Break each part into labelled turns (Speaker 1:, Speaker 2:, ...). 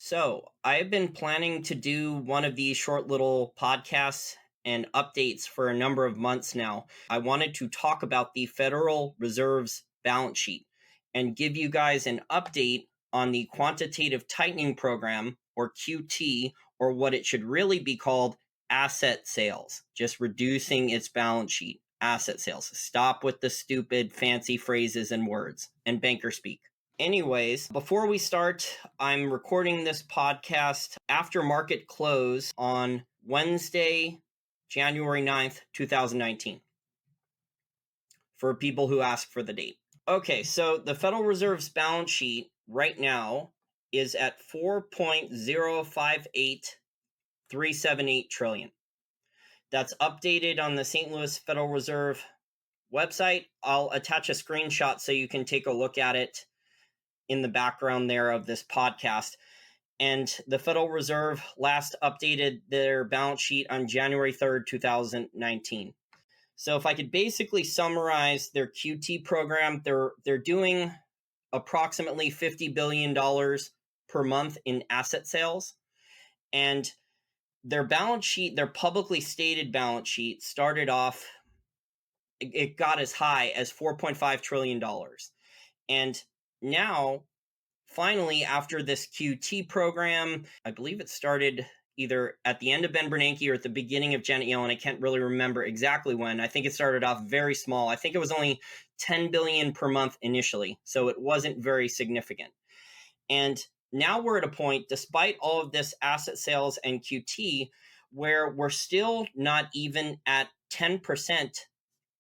Speaker 1: So, I've been planning to do one of these short little podcasts and updates for a number of months now. I wanted to talk about the Federal Reserve's balance sheet and give you guys an update on the quantitative tightening program, or QT, or what it should really be called, asset sales, just reducing its balance sheet. Asset sales. Stop with the stupid fancy phrases and words and banker speak. Anyways, before we start, I'm recording this podcast after market close on Wednesday, January 9th, 2019, for people who ask for the date. Okay, so the Federal Reserve's balance sheet right now is at 4.058378 trillion. That's updated on the St. Louis Federal Reserve website. I'll attach a screenshot so you can take a look at it in the background there of this podcast. And the Federal Reserve last updated their balance sheet on January 3rd, 2019. So if I could basically summarize their QT program, they're doing approximately $50 billion per month in asset sales. And their balance sheet, their publicly stated balance sheet, started off, it got as high as $4.5 trillion. And now, finally, after this QT program, I believe it started either at the end of Ben Bernanke or at the beginning of Janet Yellen. I can't really remember exactly when. I think it started off very small. I think it was only 10 billion per month initially, so it wasn't very significant. And now we're at a point, despite all of this asset sales and QT, where we're still not even at 10%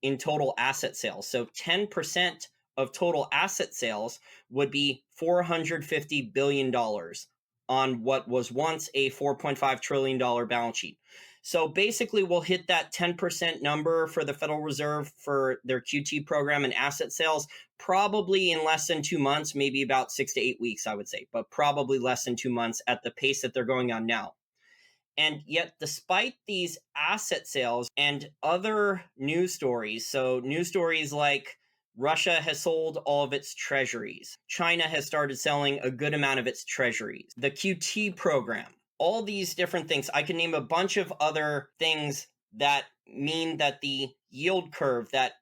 Speaker 1: in total asset sales. So 10% of total asset sales would be $450 billion on what was once a $4.5 trillion balance sheet. So basically, we'll hit that 10% number for the Federal Reserve for their QT program and asset sales probably in less than 2 months, maybe about 6 to 8 weeks, I would say, but probably less than 2 months at the pace that they're going on now. And yet, despite these asset sales and other news stories, so news stories like Russia has sold all of its treasuries, China has started selling a good amount of its treasuries, the QT program, all these different things. I can name a bunch of other things that mean that the yield curve, that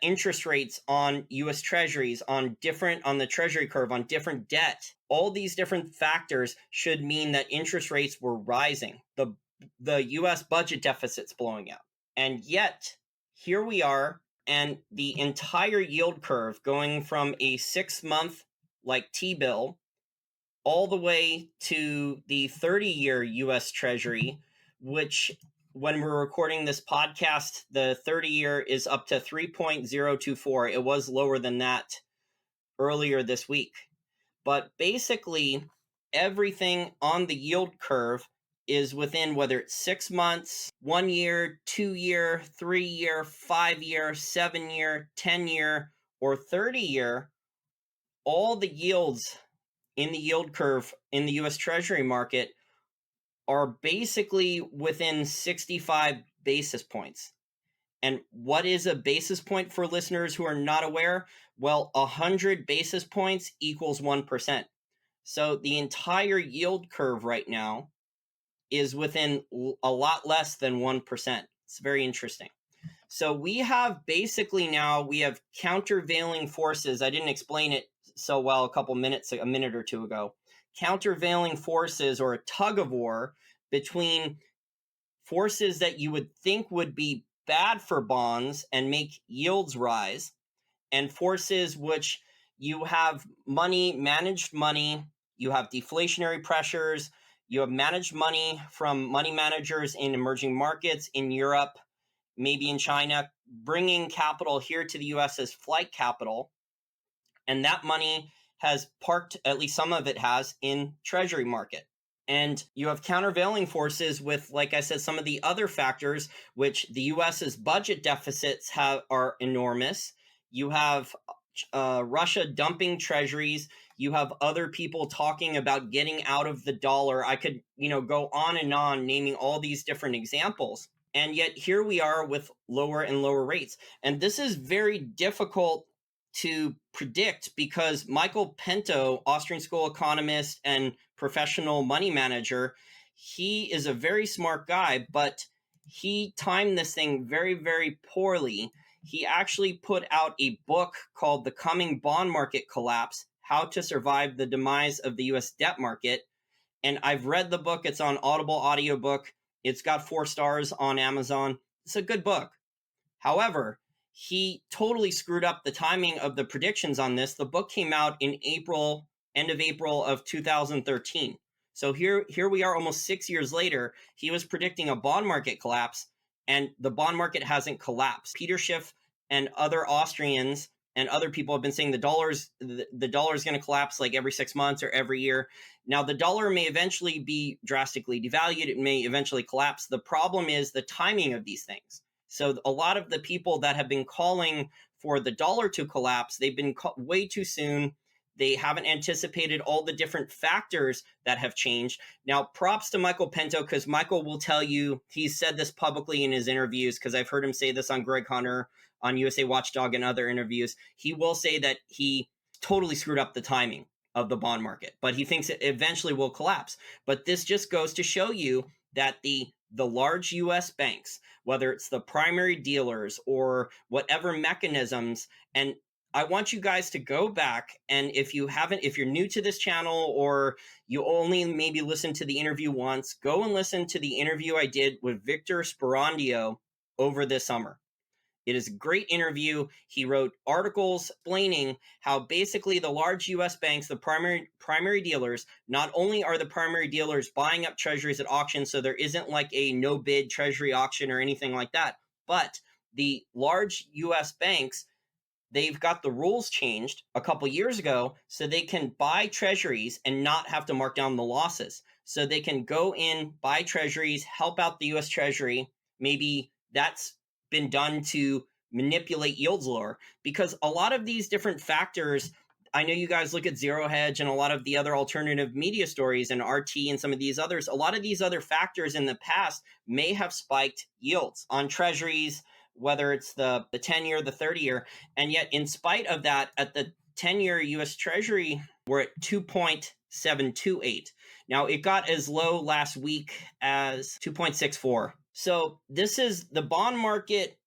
Speaker 1: interest rates on US treasuries on the treasury curve, on different debt, all these different factors should mean that interest rates were rising. The US budget deficit's blowing out. And yet, here we are, and the entire yield curve going from a 6-month like T-bill all the way to the 30-year US Treasury, which when we're recording this podcast, the 30-year is up to 3.024. It was lower than that earlier this week. But basically, everything on the yield curve is within, whether it's 6 months, 1 year, 2 year, 3 year, 5 year, 7 year, 10 year, or 30 year, all the yields in the yield curve in the US Treasury market are basically within 65 basis points. And what is a basis point for listeners who are not aware? Well, 100 basis points equals 1%. So the entire yield curve right now is within a lot less than 1%. It's very interesting. So we have countervailing forces. I didn't explain it so well a minute or two ago. Countervailing forces, or a tug of war between forces that you would think would be bad for bonds and make yields rise, and forces which you have managed money, you have deflationary pressures, you have managed money from money managers in emerging markets, in Europe, maybe in China, bringing capital here to the US as flight capital. And that money has parked, at least some of it has, in treasury market. And you have countervailing forces with, like I said, some of the other factors, which the US's budget deficits are enormous. You have Russia dumping treasuries. You have other people talking about getting out of the dollar. I could, go on and on naming all these different examples. And yet here we are with lower and lower rates. And this is very difficult to predict because Michael Pento, Austrian school economist and professional money manager. He is a very smart guy, but he timed this thing very, very poorly. He actually put out a book called The Coming Bond Market Collapse: How to Survive the Demise of the US Debt Market. And I've read the book. It's on Audible audiobook. It's got 4 stars on Amazon. It's a good book. However, he totally screwed up the timing of the predictions on this. The book came out in April, end of April of 2013. So here we are almost 6 years later. He was predicting a bond market collapse, and the bond market hasn't collapsed. Peter Schiff and other Austrians and other people have been saying the dollar is going to collapse like every 6 months or every year. Now, the dollar may eventually be drastically devalued. It may eventually collapse. The problem is the timing of these things. So a lot of the people that have been calling for the dollar to collapse, they've been way too soon. They haven't anticipated all the different factors that have changed. Now, props to Michael Pinto, because Michael will tell you, he's said this publicly in his interviews, because I've heard him say this on Greg Hunter, on USA Watchdog, and other interviews. He will say that he totally screwed up the timing of the bond market, but he thinks it eventually will collapse. But this just goes to show you that the large US banks, whether it's the primary dealers or whatever mechanisms, and I want you guys to go back, and if you're new to this channel, or you only maybe listen to the interview once, go and listen to the interview I did with Victor Sperandio over this summer. It is a great interview. He wrote articles explaining how basically the large US banks, the primary dealers, not only are the primary dealers buying up treasuries at auction, so there isn't like a no bid treasury auction or anything like that, but the large US banks, they've got the rules changed a couple years ago so they can buy treasuries and not have to mark down the losses. So they can go in, buy treasuries, help out the US Treasury. Maybe that's been done to manipulate yields lower, because a lot of these different factors, I know you guys look at Zero Hedge and a lot of the other alternative media stories and RT and some of these others. A lot of these other factors in the past may have spiked yields on treasuries, whether it's the 10-year, the 30-year. And yet, in spite of that, at the 10-year US Treasury, we're at 2.728. Now, it got as low last week as 2.64. So this is, the bond market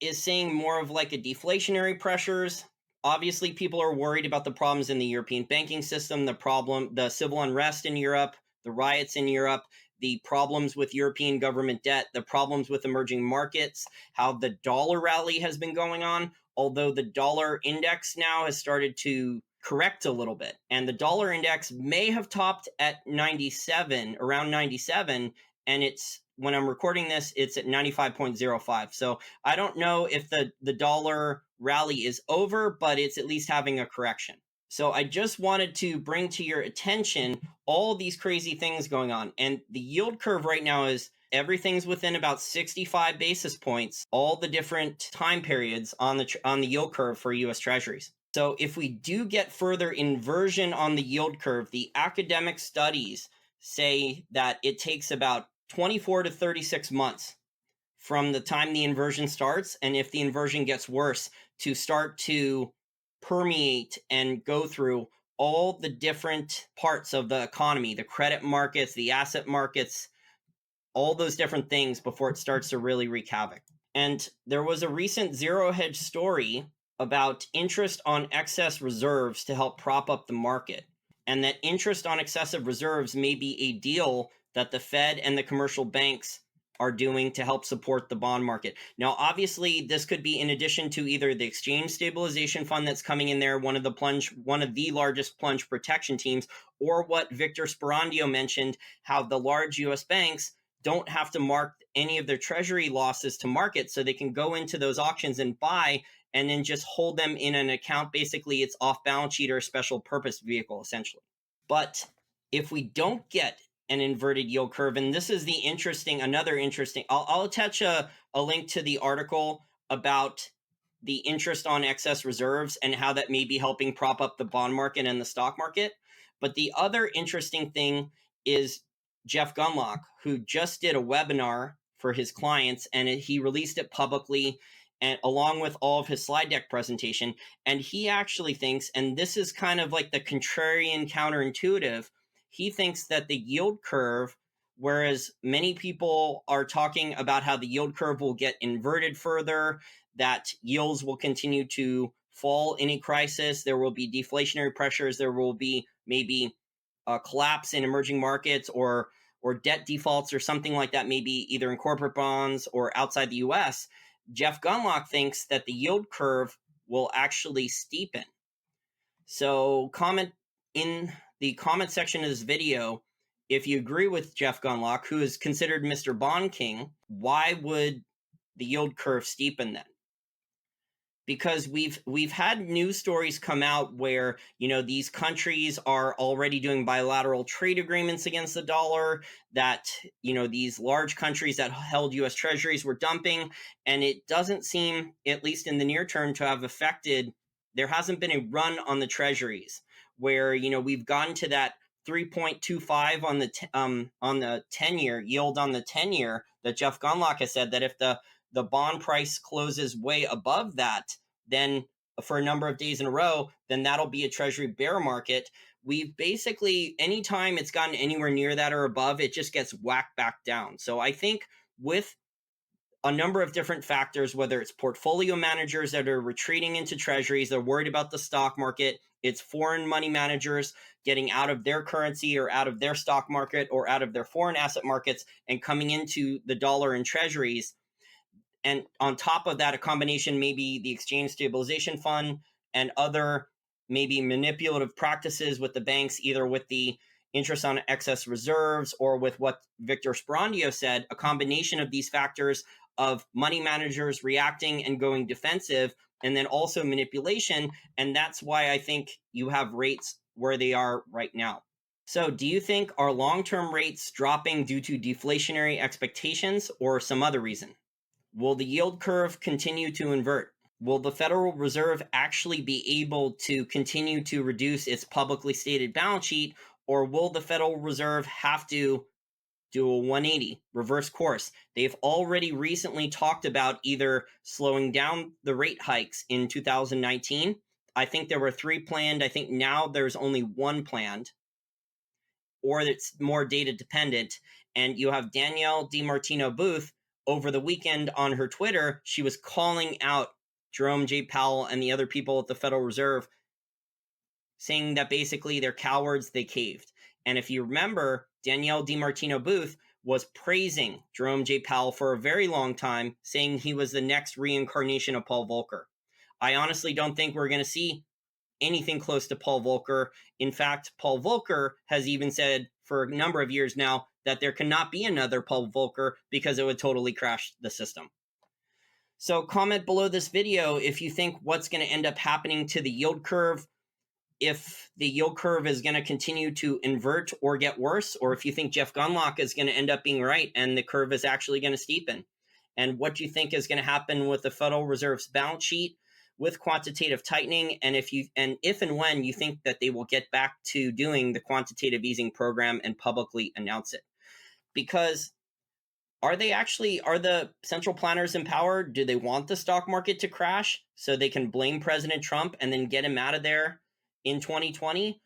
Speaker 1: is seeing more of like a deflationary pressures. Obviously, people are worried about the problems in the European banking system, the civil unrest in Europe, the riots in Europe, the problems with European government debt, the problems with emerging markets, how the dollar rally has been going on, although the dollar index now has started to correct a little bit. And the dollar index may have topped at 97, around 97, and when I'm recording this, it's at 95.05. So I don't know if the dollar rally is over, but it's at least having a correction. So I just wanted to bring to your attention all these crazy things going on. And the yield curve right now is everything's within about 65 basis points, all the different time periods on the yield curve for US Treasuries. So if we do get further inversion on the yield curve, the academic studies say that it takes about 24 to 36 months from the time the inversion starts, and if the inversion gets worse, to start to permeate and go through all the different parts of the economy, the credit markets, the asset markets, all those different things before it starts to really wreak havoc. And there was a recent Zero Hedge story about interest on excess reserves to help prop up the market, and that interest on excessive reserves may be a deal that the Fed and the commercial banks are doing to help support the bond market. Now, obviously, this could be in addition to either the exchange stabilization fund that's coming in there, one of the largest plunge protection teams, or what Victor Sperandio mentioned, how the large US banks don't have to mark any of their treasury losses to market, so they can go into those auctions and buy and then just hold them in an account. Basically, it's off balance sheet or a special purpose vehicle, essentially. But if we don't get an inverted yield curve, and this is another interesting, I'll attach a link to the article about the interest on excess reserves and how that may be helping prop up the bond market and the stock market. But the other interesting thing is Jeff Gunlock, who just did a webinar for his clients, and he released it publicly, and along with all of his slide deck presentation. And he actually thinks, and this is kind of like the contrarian counterintuitive, He thinks that the yield curve, whereas many people are talking about how the yield curve will get inverted further, that yields will continue to fall in a crisis, there will be deflationary pressures, there will be maybe a collapse in emerging markets or debt defaults or something like that, maybe either in corporate bonds or outside the US. Jeff Gunlock thinks that the yield curve will actually steepen. So comment in the comment section of this video if you agree with Jeff Gunlock, who is considered Mr. Bond King. Why would the yield curve steepen then? Because we've had news stories come out where, you know, these countries are already doing bilateral trade agreements against the dollar, that, you know, these large countries that held US treasuries were dumping, and it doesn't seem, at least in the near term, to have affected. There hasn't been a run on the treasuries where, you know, we've gotten to that 3.25 on the 10-year yield on the 10-year that Jeff Gunlock has said that if the bond price closes way above that, then for a number of days in a row, then that'll be a treasury bear market. We've basically, anytime it's gotten anywhere near that or above, it just gets whacked back down. So I think with a number of different factors, whether it's portfolio managers that are retreating into treasuries, they're worried about the stock market, it's foreign money managers getting out of their currency or out of their stock market or out of their foreign asset markets and coming into the dollar and treasuries. And on top of that, a combination, maybe the exchange stabilization fund and other maybe manipulative practices with the banks, either with the interest on excess reserves or with what Victor Sperandio said, a combination of these factors of money managers reacting and going defensive, and then also manipulation. And that's why I think you have rates where they are right now. So do you think are long-term rates dropping due to deflationary expectations or some other reason? Will the yield curve continue to invert? Will the Federal Reserve actually be able to continue to reduce its publicly stated balance sheet, or will the Federal Reserve have to do a 180, reverse course? They've already recently talked about either slowing down the rate hikes in 2019. I think there were 3 planned. I think now there's only 1 planned, or it's more data dependent. And you have Danielle DiMartino Booth over the weekend on her Twitter. She was calling out Jerome J. Powell and the other people at the Federal Reserve, saying that basically they're cowards, they caved. And if you remember, Danielle DiMartino Booth was praising Jerome J. Powell for a very long time, saying he was the next reincarnation of Paul Volcker. I honestly don't think we're going to see anything close to Paul Volcker. In fact, Paul Volcker has even said for a number of years now that there cannot be another Paul Volcker because it would totally crash the system. So comment below this video if you think what's going to end up happening to the yield curve, if the yield curve is going to continue to invert or get worse, or if you think Jeff Gunlock is going to end up being right and the curve is actually going to steepen. And what do you think is going to happen with the Federal Reserve's balance sheet with quantitative tightening, and if and when you think that they will get back to doing the quantitative easing program and publicly announce it. Because are the central planners in power? Do they want the stock market to crash so they can blame President Trump and then get him out of there in 2020?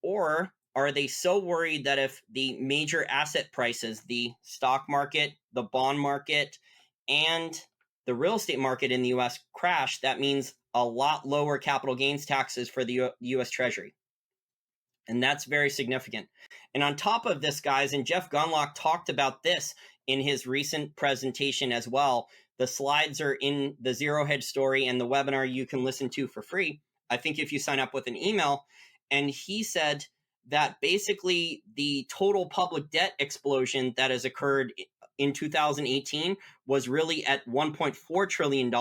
Speaker 1: Or are they so worried that if the major asset prices, the stock market, the bond market, and the real estate market in the US crash, that means a lot lower capital gains taxes for the US Treasury? And that's very significant. And on top of this, guys, and Jeff Gunlock talked about this in his recent presentation as well. The slides are in the Zero Hedge story and the webinar you can listen to for free, I think, if you sign up with an email. And he said that basically the total public debt explosion that has occurred in 2018 was really at $1.4 trillion.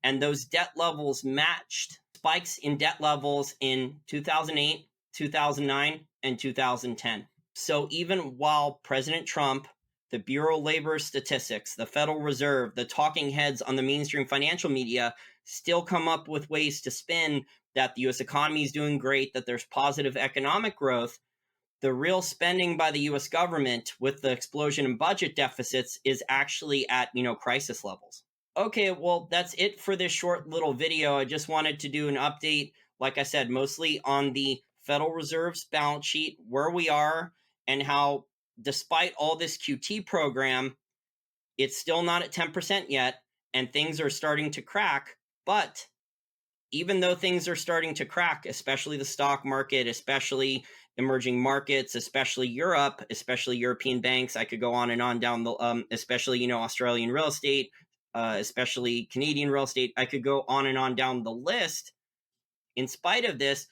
Speaker 1: And those debt levels matched spikes in debt levels in 2008, 2009, and 2010. So even while President Trump, the Bureau of Labor Statistics, the Federal Reserve, the talking heads on the mainstream financial media still come up with ways to spin that the U.S. economy is doing great, that there's positive economic growth, the real spending by the U.S. government with the explosion in budget deficits is actually at, crisis levels. Okay, well, that's it for this short little video. I just wanted to do an update, like I said, mostly on the Federal Reserve's balance sheet, where we are, and how despite all this QT program, it's still not at 10% yet, and things are starting to crack. But even though things are starting to crack, especially the stock market, especially emerging markets, especially Europe, especially European banks, I could go on and on down the, especially, Australian real estate, especially Canadian real estate, I could go on and on down the list. In spite of this,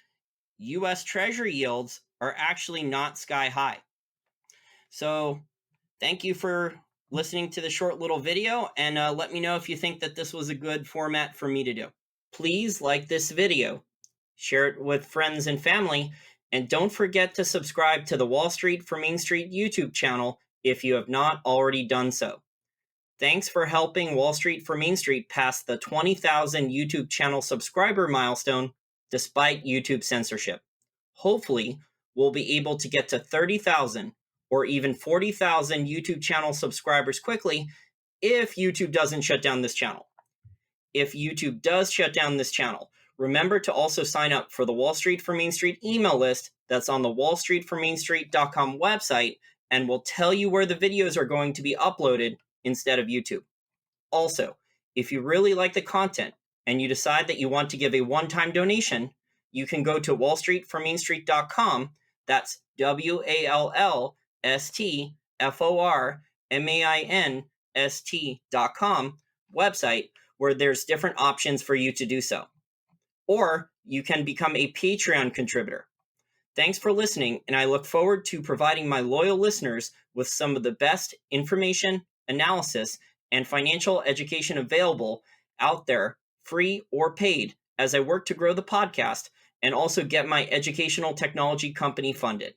Speaker 1: US Treasury yields are actually not sky high. So thank you for listening to the short little video, and let me know if you think that this was a good format for me to do. Please like this video, share it with friends and family, and don't forget to subscribe to the Wall Street for Main Street YouTube channel if you have not already done so. Thanks for helping Wall Street for Main Street pass the 20,000 YouTube channel subscriber milestone despite YouTube censorship. Hopefully, we'll be able to get to 30,000 or even 40,000 YouTube channel subscribers quickly if YouTube doesn't shut down this channel. If YouTube does shut down this channel, remember to also sign up for the Wall Street for Main Street email list that's on the wallstreetformainstreet.com website and will tell you where the videos are going to be uploaded instead of YouTube. Also, if you really like the content and you decide that you want to give a one-time donation, you can go to wallstreetformainstreet.com. That's wallstreetformainst.com website, where there's different options for you to do so. Or you can become a Patreon contributor. Thanks for listening, and I look forward to providing my loyal listeners with some of the best information, analysis, and financial education available out there, free or paid, as I work to grow the podcast and also get my educational technology company funded.